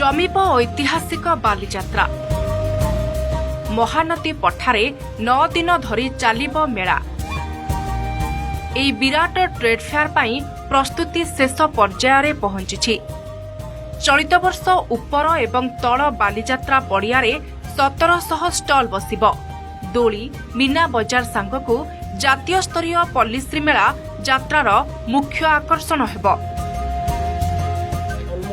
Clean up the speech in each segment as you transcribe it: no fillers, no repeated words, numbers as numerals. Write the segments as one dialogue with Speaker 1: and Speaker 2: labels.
Speaker 1: जमीब ऐतिहासिक बालीजात्रा महानदी पठारे 9 दिन धरी चलिब मेला। एई विराट ट्रेड फेयर पाई प्रस्तुति शेष पर्यायर पहुंची। चलित वर्ष उपर एवं तल बालीजात्रा पड़ियारे 1700 स्टल बसिब। दोली मीना बजार सांगकु जातीय स्तरीय पल्लीश्री मेला यात्रार मुख्य आकर्षण हेब।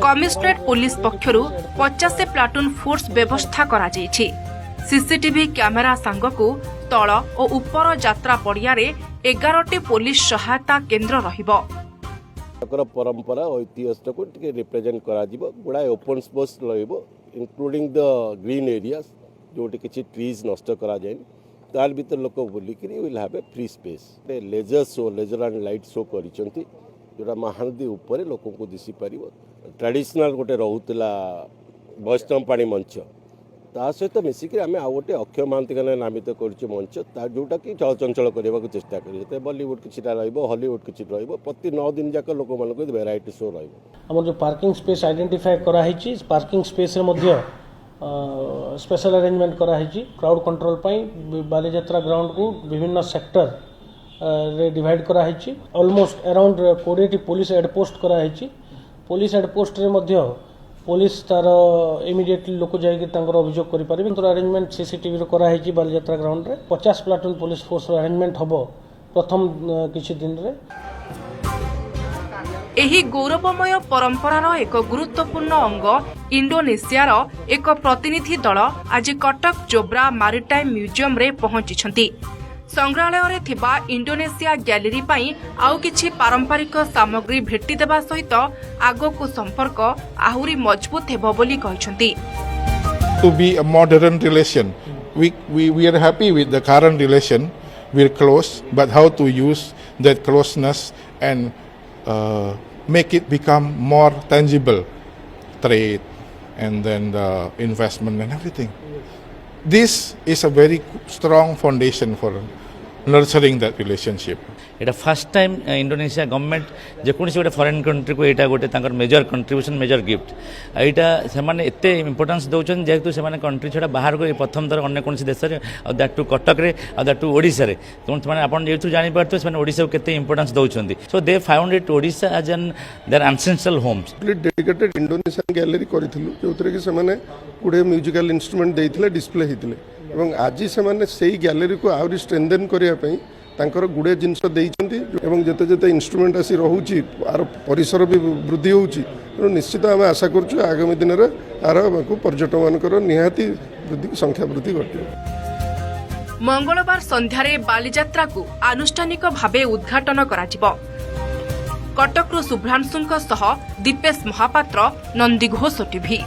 Speaker 1: कमिशनरेट पुलिस पक्षरु 50 प्लाटून फोर्स व्यवस्था करा जायछि। सीसीटीवी कैमेरा सांगकु तल और उपर यात्रा पड़ियारे 11टी पुलिस सहायता केन्द्र रहिबो।
Speaker 2: परंपरा ऐतिहासिक को रिप्रेजेंट करा जिवो। गुडा ओपन स्पेस रहिबो इंक्लूडिंग द ग्रीन एरियाज जोटी किछि ट्रीज नष्ट करा जाय तार भीतर लोक बुलिकरी will have a free space. Laser show laser and light show करिसंती जोटा महानदी ऊपर लोक को दिसी पारिबो। ट्रेडिशनल गोटे रहउतला वैष्णव पानी मंच ता सहित मिसिक आम आ गोटे अक्षय महांती नामित कर मंच जोटा कि चलचंचल करने चेष्टा करें। बॉलीवुड किसी हॉलीवुड किसी प्रति 9 दिन जाक लोक मान भेराइटी शो
Speaker 3: रही। जो पार्किंग स्पेस आइडेंटिफाई कराई पार्किंग स्पेस स्पेशल अरेंजमेंट कराई। क्राउड कंट्रोल बालीजात्रा ग्राउंड को विभिन्न सेक्टर रे डिवाइड कराई। ऑलमोस्ट अराउंड 20 पुलिस हेडपोस्ट कराई। पुलिस हेडपोस्ट रे पुलिस तार इमिडिएटली लोक जाइए अभियोग करें। अरेंजमेंट सीसीटीवी कराई बालीजात्रा ग्राउंड रे 50 प्लाटून पुलिस फोर्स अरेंजमेंट हम प्रथम किछि दिन रे।
Speaker 1: एही गौरवमय परंपरार एक गुरुत्वपूर्ण अंग इंडोनेशियार एक प्रतिनिधि दल आज कटक जोब्रा मैरीटाइम म्यूजियम रे पहुंची। संग्रहालय रे थिबा इंडोनेशिया गैलरी पाई आउ किछि पारंपरिक सामग्री भेटी देबा सहित आगोकु संपर्क आहुरी मजबूत हेबो बोली कहिसंती।
Speaker 4: To be a modern relation, we are happy with the current relation. We're close, but how to use that closeness and make it become more tangible, trade and then the investment and everything. This is a very strong foundation for nurturing that relationship.
Speaker 5: এটা first time ইন্ডোনেशिया government जेकोसी गोटे foreign country को यहाँ गोटे major contribution major gift यहाँ से एत importance दौरान जेहेतु से कंट्री छड़ा बाहर को प्रथम थर अन्य कौन देश में that too Cuttack that too Odisha रे तो आपन जेहेतु जानिपारते से ओडिशा को केते इम्पोर्टान्स दौरान। So they found it Odisha as an their essential homes.
Speaker 6: Dedicated Indonesian gallery करिथिलु जोतरे कि सेमाने गुडे म्यूजिकल इंस्ट्रूमेंट देइथिले डिस्प्ले हिथिले एवं आज सेमाने सेही गैलरी को आउरी स्ट्रेंथन करिया पई तांकर गुडे जिनस देइचंती एवं जते जते इंस्ट्रूमेंट आसी रहउची आर परिसर भी वृद्धि होउची। तो निश्चित आम आशा करछु आगामी दिन रे आर को पर्यटक मानकर निहाती वृद्धि संख्या वृद्धि घटिबो।
Speaker 1: मंगलवार संध्यारे बालीजात्रा को आनुष्ठानिक भावे उद्घाटन कराजिबो। कटकरू शुभ्रांशुंक सह दीपेश महापात्र, नंदीघोष टीवी।